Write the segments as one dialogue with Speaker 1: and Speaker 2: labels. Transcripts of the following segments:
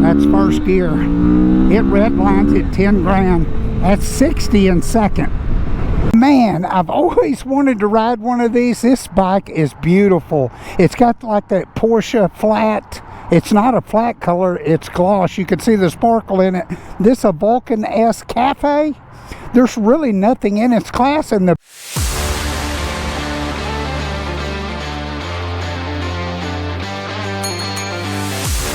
Speaker 1: That's first gear. It redlines at 10 grand. That's 60 in second. Man, I've always wanted to ride one of these. This bike is beautiful. It's got like that Porsche flat. It's not a flat color, it's gloss. You can see the sparkle in it. This is a Vulcan S Cafe. There's really nothing in its class in the...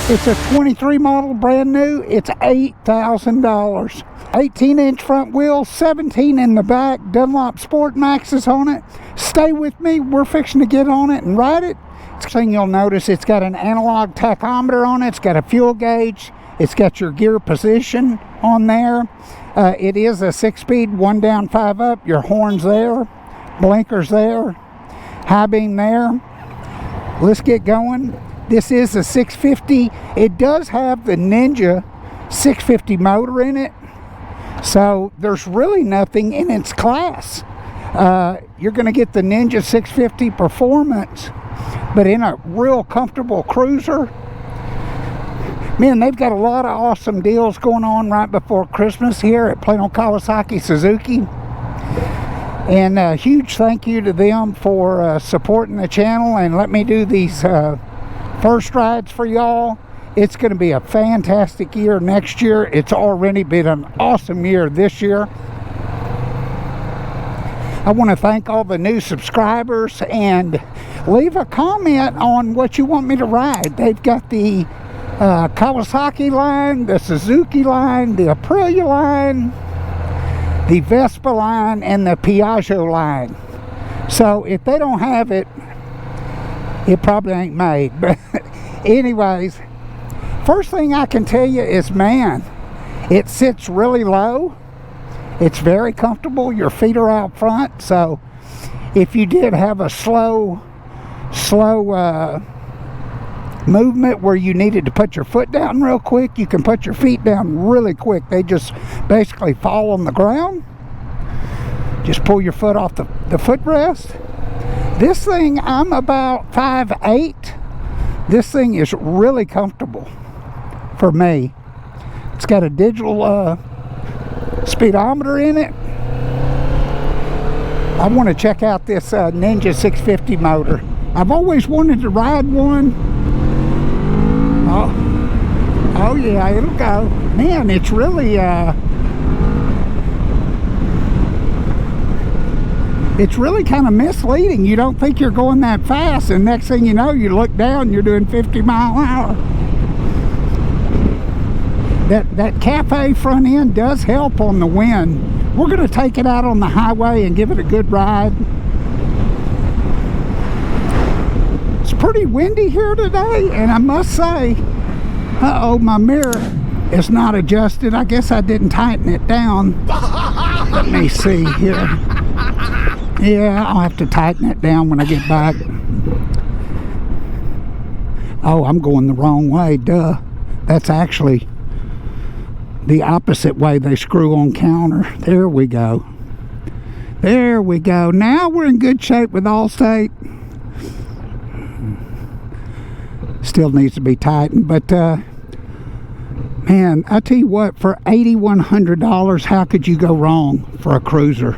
Speaker 1: It's a 23 model, brand new. It's $8,000. 18-inch front wheels, 17 in the back. Dunlop Sport Maxes on it. Stay with me. We're fixing to get on it and ride it. Thing you'll notice, it's got an analog tachometer on it. It's got a fuel gauge. It's got your gear position on there. It is a 6-speed, 1 down, 5 up. Your horns there, blinkers there, high beam there. Let's get going. This is a 650. It does have the Ninja 650 motor in it, so there's really nothing in its class. You're going to get the Ninja 650 performance, but in a real comfortable cruiser. Man, they've got a lot of awesome deals going on right before Christmas here at Plano Kawasaki Suzuki. And a huge thank you to them for supporting the channel and let me do these first rides for y'all. It's going to be a fantastic year next year. It's already been an awesome year this year. I want to thank all the new subscribers and leave a comment on what you want me to ride. They've got the Kawasaki line, the Suzuki line, the Aprilia line, the Vespa line, and the Piaggio line. So if they don't have it, it probably ain't made. But anyways, first thing I can tell you is, man, it sits really low. It's very comfortable. Your feet are out front, so if you did have a slow movement where you needed to put your foot down real quick, you can put your feet down really quick. They just basically fall on the ground. Just pull your foot off the footrest. This thing, I'm about 5'8". This thing is really comfortable for me. It's got a digital speedometer in it. I want to check out this Ninja 650 motor. I've always wanted to ride one. Oh yeah, it'll go. Man, it's really kind of misleading. You don't think you're going that fast, and next thing you know, you look down, you're doing 50 mile an hour. That Cafe front end does help on the wind. We're going to take it out on the highway and give it a good ride. It's pretty windy here today, and I must say, uh-oh, my mirror is not adjusted. I guess I didn't tighten it down. Let me see here. Yeah, I'll have to tighten it down when I get back. Oh, I'm going the wrong way, duh. That's actually the opposite way they screw on counter. There we go. There we go. Now we're in good shape with Allstate. Still needs to be tightened, but man, I tell you what, for $8,100, how could you go wrong for a cruiser?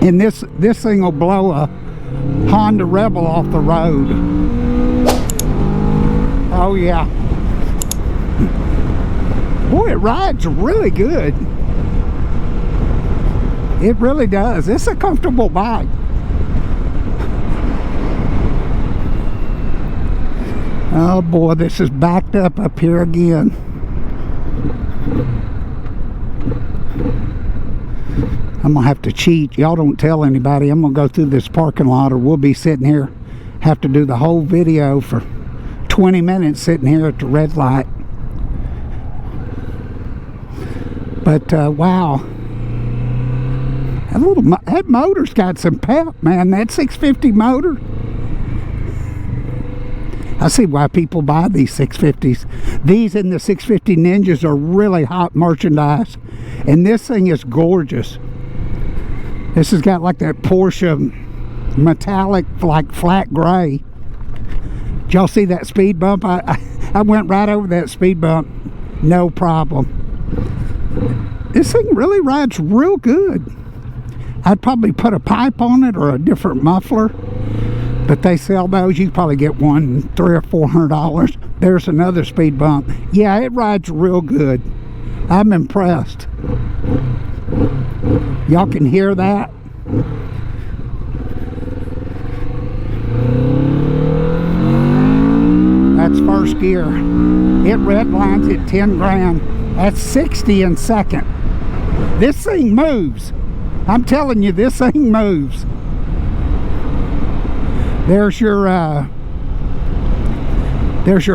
Speaker 1: And this thing will blow a Honda Rebel off the road. Oh yeah. Boy, it rides really good. It really does. It's a comfortable bike. Oh boy, this is backed up here again. I'm gonna have to cheat. Y'all don't tell anybody. I'm gonna go through this parking lot, or we'll be sitting here, have to do the whole video for 20 minutes sitting here at the red light. But wow, that motor's got some pep, man. That 650 motor. I see why people buy these 650s. These and the 650 Ninjas are really hot merchandise, and this thing is gorgeous. This has got like that Porsche metallic, like flat gray. Did y'all see that speed bump? I went right over that speed bump, no problem. This thing really rides real good. I'd probably put a pipe on it or a different muffler, but they sell those. You probably get one $300 or $400. There's another speed bump. Yeah, it rides real good. I'm impressed. Y'all can hear that? That's first gear. It redlines at 10 grand. That's 60 in second. This thing moves. I'm telling you, this thing moves. There's your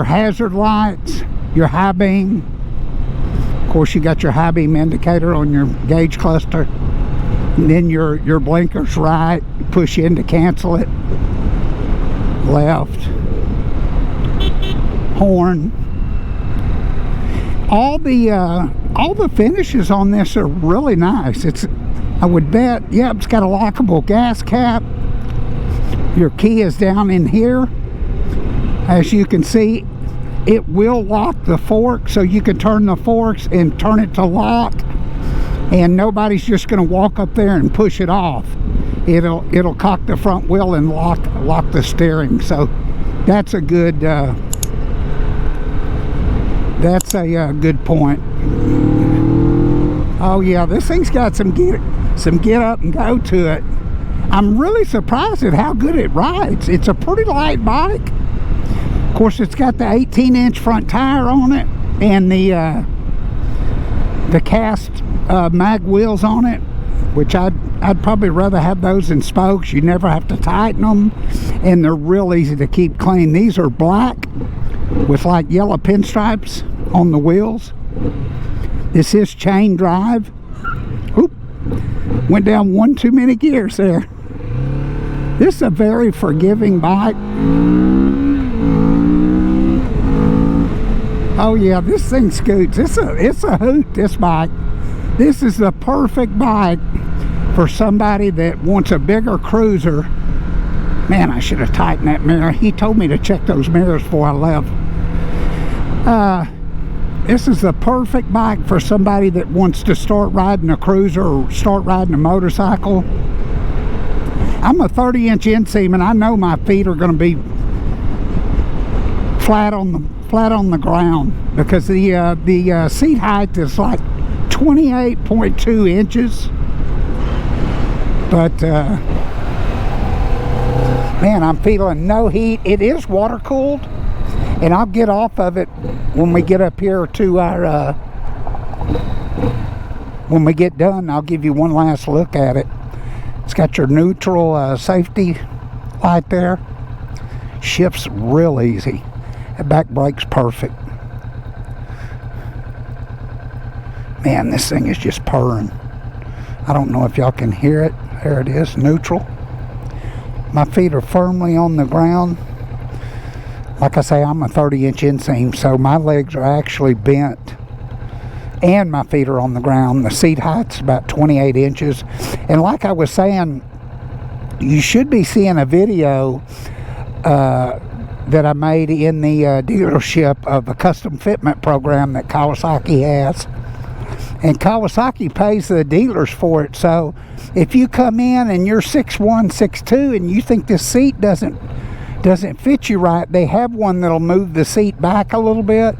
Speaker 1: hazard lights, your high beam. Of course, you got your high beam indicator on your gauge cluster. And then your blinkers right. Push in to cancel it. Left. Horn. All the finishes on this are really nice. I would bet, yep, it's got a lockable gas cap. Your key is down in here. As you can see, it will lock the fork, so you can turn the forks and turn it to lock, and nobody's just going to walk up there and push it off. It'll cock the front wheel and lock the steering. So that's a good good point. Oh yeah, this thing's got some get up and go to it. I'm really surprised at how good it rides. It's a pretty light bike. Of course, it's got the 18-inch front tire on it, and the cast mag wheels on it, which I'd probably rather have those in spokes. You never have to tighten them, and they're real easy to keep clean. These are black with like yellow pinstripes on the wheels. This is chain drive. Oop, went down one too many gears there. This is a very forgiving bike. Oh yeah, this thing scoots. It's a hoot, this bike. This is the perfect bike for somebody that wants a bigger cruiser. Man, I should have tightened that mirror. He told me to check those mirrors before I left. This is the perfect bike for somebody that wants to start riding a cruiser or start riding a motorcycle. I'm a 30-inch inseam, and I know my feet are going to be flat on the ground, because the seat height is like 28.2 inches. But man, I'm feeling no heat. It is water cooled, and I'll get off of it when we get up here to our when we get done. I'll give you one last look at it. It's got your neutral safety light there. Shifts real easy. That back brake's perfect. Man, this thing is just purring. I don't know if y'all can hear it. There it is, neutral. My feet are firmly on the ground. Like I say, I'm a 30-inch inseam, so my legs are actually bent, and my feet are on the ground. The seat height's about 28 inches. And like I was saying, you should be seeing a video that I made in the dealership of a custom fitment program that Kawasaki has. And Kawasaki pays the dealers for it. So if you come in and you're 6'1", 6'2", and you think this seat doesn't fit you right, they have one that'll move the seat back a little bit.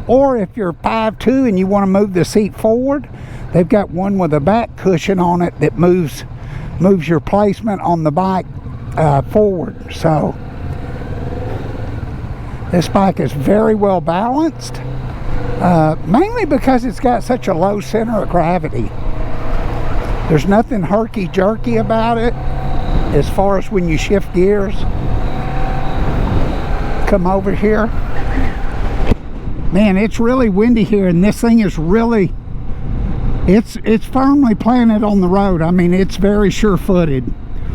Speaker 1: Or if you're 5'2" and you want to move the seat forward, they've got one with a back cushion on it that moves your placement on the bike forward. So this bike is very well balanced, mainly because it's got such a low center of gravity. There's nothing herky-jerky about it as far as when you shift gears. Come over here. Man, it's really windy here, and this thing is really, it's firmly planted on the road. I mean, it's very sure-footed.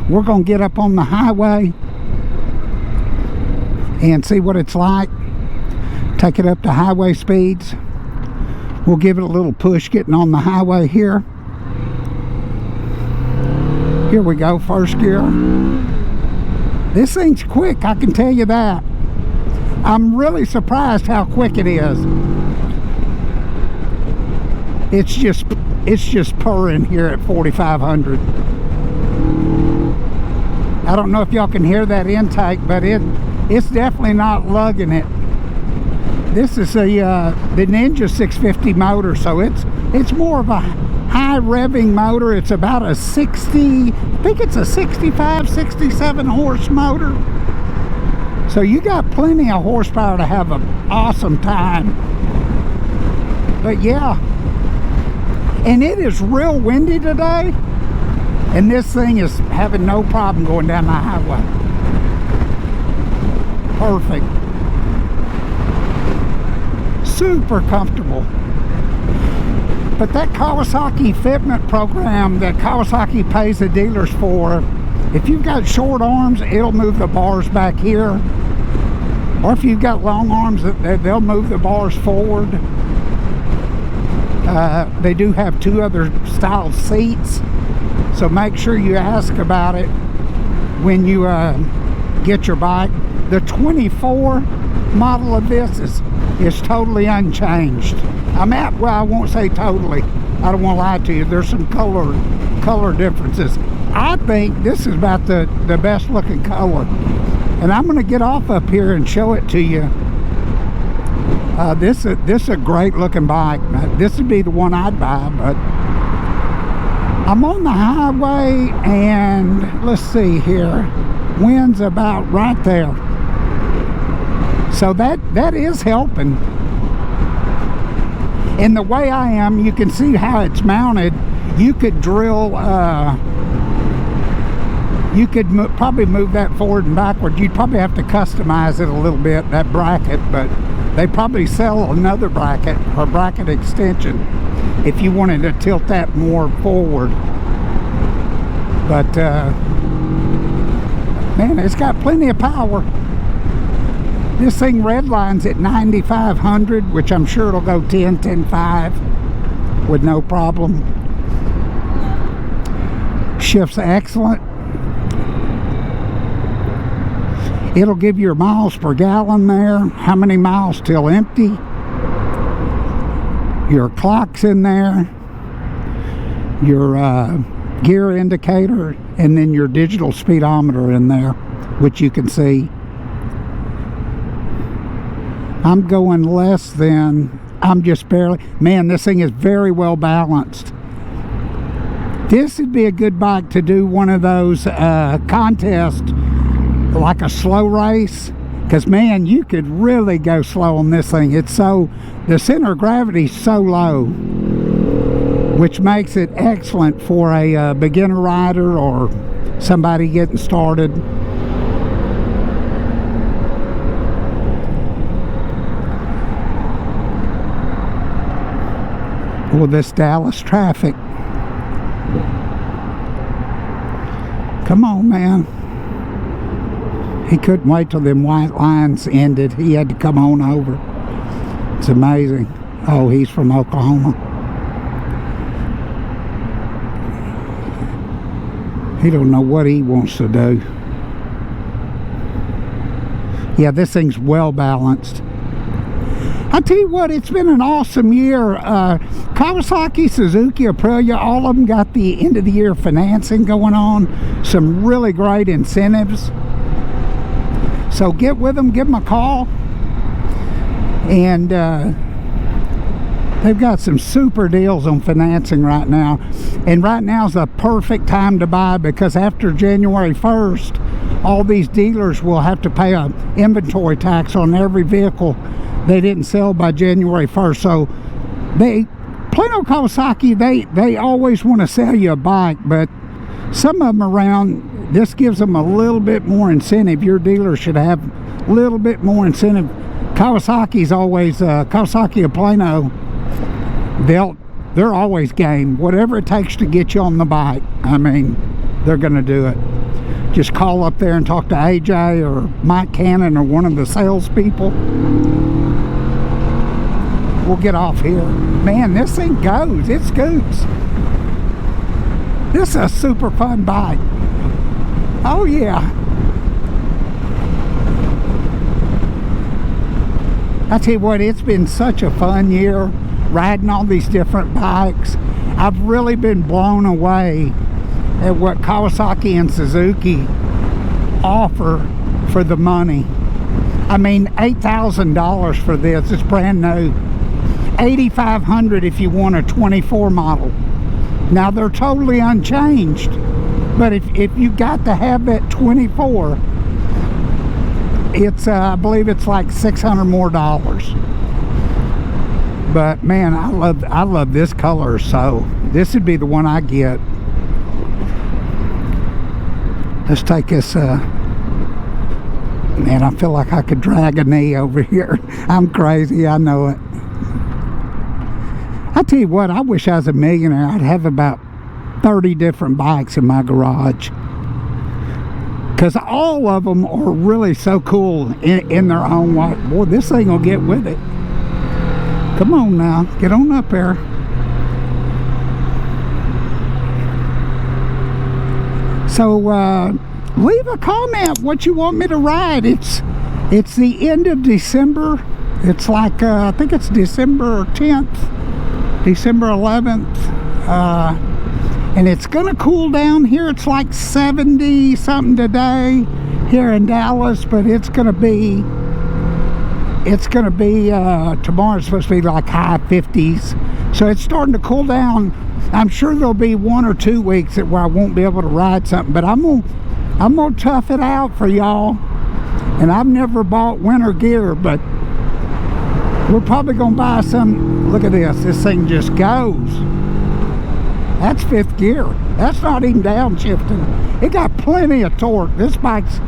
Speaker 1: We're going to get up on the highway and see what it's like. Take it up to highway speeds. We'll give it a little push getting on the highway here. Here we go, first gear. This thing's quick, I can tell you that. I'm really surprised how quick it is. It's just purring here at 4,500. I don't know if y'all can hear that intake, but it's definitely not lugging it. This is the Ninja 650 motor, so it's more of a high revving motor. It's about a 60, I think it's a 65, 67 horse motor. So you got plenty of horsepower to have an awesome time. But yeah, and it is real windy today, and this thing is having no problem going down the highway. Perfect. Super comfortable. But that Kawasaki fitment program that Kawasaki pays the dealers for, if you've got short arms, it'll move the bars back here. Or if you've got long arms, they'll move the bars forward. They do have 2 other style seats, so make sure you ask about it when you get your bike. The 24 model of this is totally unchanged. Well, I won't say totally. I don't want to lie to you. There's some color differences. I think this is about the best looking color. And I'm going to get off up here and show it to you. This is a great looking bike. This would be the one I'd buy, but I'm on the highway, and let's see here. Wind's about right there. So that is helping. And the way I am, you can see how it's mounted. You could drill, you could probably move that forward and backward. You'd probably have to customize it a little bit, that bracket, but they probably sell another bracket or bracket extension if you wanted to tilt that more forward. But man, it's got plenty of power. This thing redlines at 9,500, which I'm sure it'll go 10.5 with no problem. Shift's excellent. It'll give you your miles per gallon there, how many miles till empty. Your clock's in there, your gear indicator, and then your digital speedometer in there, which you can see. I'm going less than, I'm just barely, man, this thing is very well balanced. This would be a good bike to do one of those contests, like a slow race, because man, you could really go slow on this thing. It's so, the center of gravity is so low, which makes it excellent for a beginner rider or somebody getting started. With this Dallas traffic. Come on, man. He couldn't wait till them white lines ended. He had to come on over. It's amazing. Oh, he's from Oklahoma. He don't know what he wants to do. Yeah, this thing's well balanced. I tell you what, it's been an awesome year. Kawasaki, Suzuki, Aprilia, all of them got the end of the year financing going on. Some really great incentives. So get with them, give them a call. And they've got some super deals on financing right now. And right now is the perfect time to buy, because after January 1st, all these dealers will have to pay an inventory tax on every vehicle they didn't sell by January 1st. So Plano Kawasaki, they always want to sell you a bike, but some of them around, this gives them a little bit more incentive. Your dealer should have a little bit more incentive. Kawasaki's always, Kawasaki of Plano, they're always game. Whatever it takes to get you on the bike, I mean, they're going to do it. Just call up there and talk to AJ or Mike Cannon or one of the salespeople. We'll get off here. Man, this thing goes. It scoots. This is a super fun bike. Oh yeah. I tell you what, it's been such a fun year riding all these different bikes. I've really been blown away at what Kawasaki and Suzuki offer for the money. I mean, $8,000 for this. It's brand new. $8,500 if you want a 24 model. Now they're totally unchanged, but if you got to have that 24, it's I believe it's like $600 more. But man, I love this color, so this would be the one I get. Let's take this. Man, I feel like I could drag a knee over here. I'm crazy, I know it. I tell you what, I wish I was a millionaire. I'd have about 30 different bikes in my garage, because all of them are really so cool in their own way. Boy, this thing will get with it. Come on now, get on up there. So leave a comment what you want me to ride. It's the end of December. It's like I think it's December 10th, December 11th, and it's gonna cool down here. It's like 70 something today here in Dallas, but it's gonna be tomorrow's supposed to be like high 50s, so it's starting to cool down. I'm sure there'll be 1 or 2 weeks where I won't be able to ride something, but I'm gonna tough it out for y'all. And I've never bought winter gear, but we're probably gonna buy some. Look at this thing just goes. That's 5th gear. That's not even downshifting. It got plenty of torque. This bike's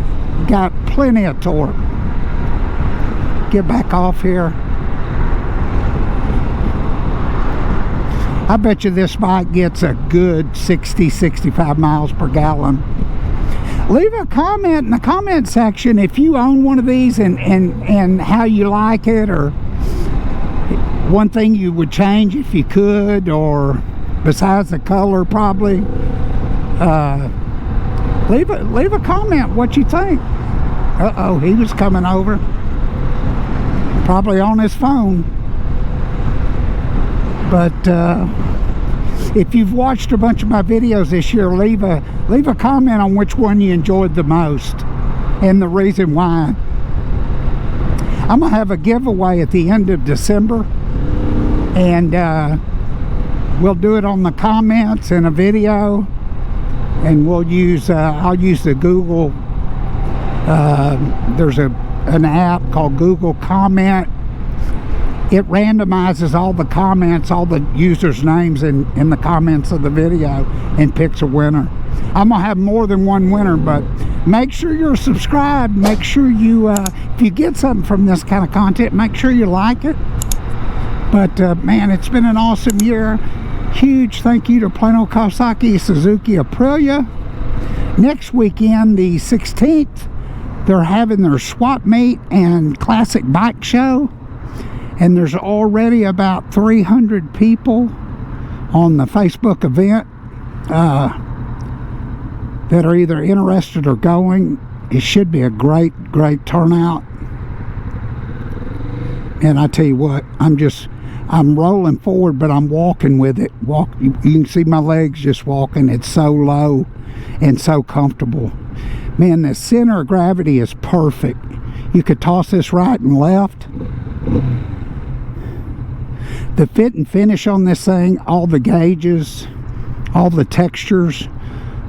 Speaker 1: got plenty of torque. Get back off here. I bet you this bike gets a good 60-65 miles per gallon. Leave a comment in the comment section if you own one of these and how you like it, or one thing you would change if you could, or besides the color probably. Leave a comment what you think. Uh-oh, he was coming over. Probably on his phone. But if you've watched a bunch of my videos this year, leave a comment on which one you enjoyed the most and the reason why. I'm gonna have a giveaway at the end of December, and we'll do it on the comments in a video, and we'll use I'll use the Google. There's an app called Google Comment. It randomizes all the comments, all the users' names in the comments of the video, and picks a winner. I'm gonna have more than one winner, but make sure you're subscribed. Make sure you, if you get something from this kind of content, make sure you like it. But man, it's been an awesome year. Huge thank you to Plano Kawasaki, Suzuki, Aprilia. Next weekend, the 16th, they're having their swap meet and classic bike show. And there's already about 300 people on the Facebook event that are either interested or going. It should be a great turnout. And I tell you what, I'm rolling forward, but I'm walking with it. You can see my legs just walking. It's so low and so comfortable. Man, the center of gravity is perfect. You could toss this right and left. The fit and finish on this thing, all the gauges, all the textures,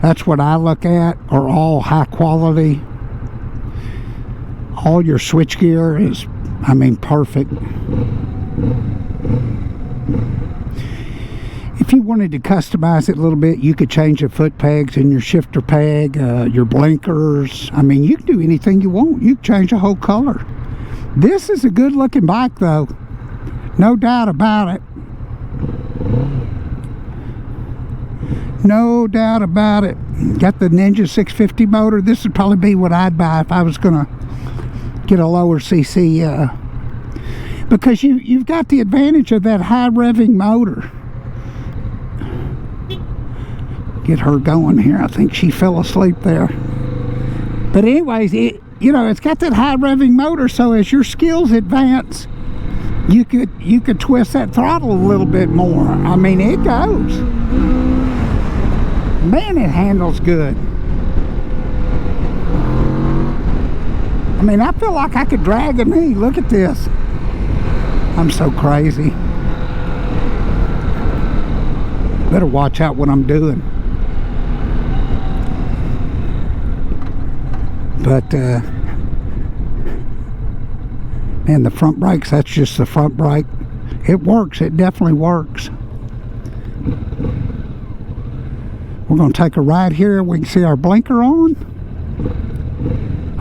Speaker 1: that's what I look at, are all high quality. All your switch gear is, I mean, perfect. If you wanted to customize it a little bit, you could change the foot pegs and your shifter peg, your blinkers. I mean, you can do anything you want. You can change the whole color. This is a good looking bike though. No doubt about it. No doubt about it. Got the Ninja 650 motor. This would probably be what I'd buy if I was going to get a lower CC. Because you've got the advantage of that high revving motor. Get her going here. I think she fell asleep there. But anyways, it's got that high revving motor, so as your skills advance, you could twist that throttle a little bit more. I mean, it goes. Man, it handles good. I mean, I feel like I could drag a knee. Look at this. I'm so crazy. Better watch out what I'm doing. But and the front brakes, that's just the front brake. It works. It definitely works. We're going to take a ride here. We can see our blinker on.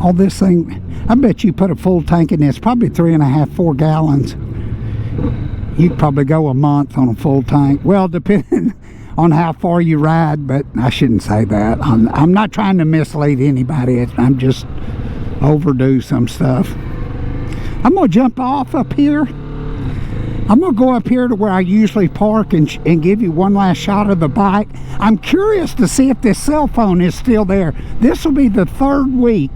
Speaker 1: All this thing, I bet you put a full tank in this, probably 3.5, 4 gallons. You'd probably go a month on a full tank. Well, depending on how far you ride, but I shouldn't say that. I'm not trying to mislead anybody. I'm just overdo some stuff. I'm going to jump off up here. I'm going to go up here to where I usually park and give you one last shot of the bike. I'm curious to see if this cell phone is still there. This will be the 3rd week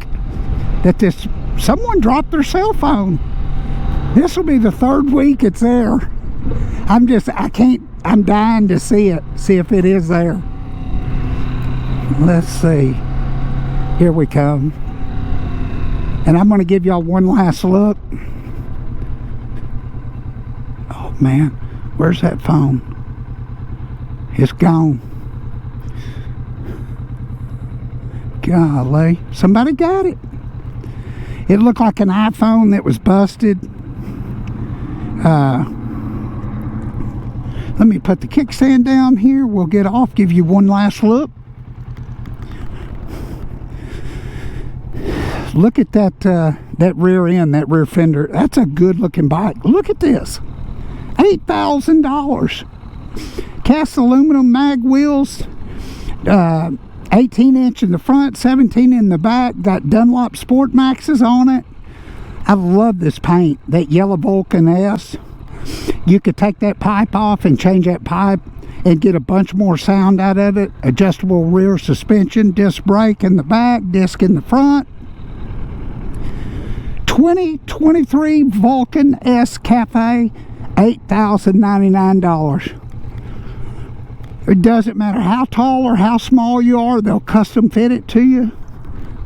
Speaker 1: that someone dropped their cell phone. This will be the 3rd week it's there. I'm dying to see it, see if it is there. Let's see. Here we come. And I'm going to give y'all one last look. Oh man, where's that phone? It's gone. Golly, somebody got it. It looked like an iPhone that was busted. Let me put the kickstand down here. We'll get off, give you one last look. Look at that rear end, that rear fender. That's a good looking bike. Look at this. $8,000. Cast aluminum mag wheels. 18-inch in the front, 17 in the back. Got Dunlop Sport Maxes on it. I love this paint, that yellow Vulcan S. You could take that pipe off and change that pipe and get a bunch more sound out of it. Adjustable rear suspension, disc brake in the back, disc in the front. 2023 Vulcan S Cafe, $8,099. It doesn't matter how tall or how small you are, they'll custom fit it to you.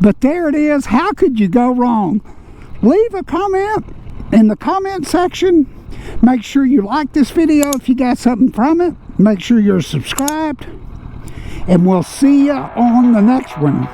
Speaker 1: But there it is. How could you go wrong? Leave a comment in the comment section. Make sure you like this video if you got something from it. Make sure you're subscribed. And we'll see you on the next one.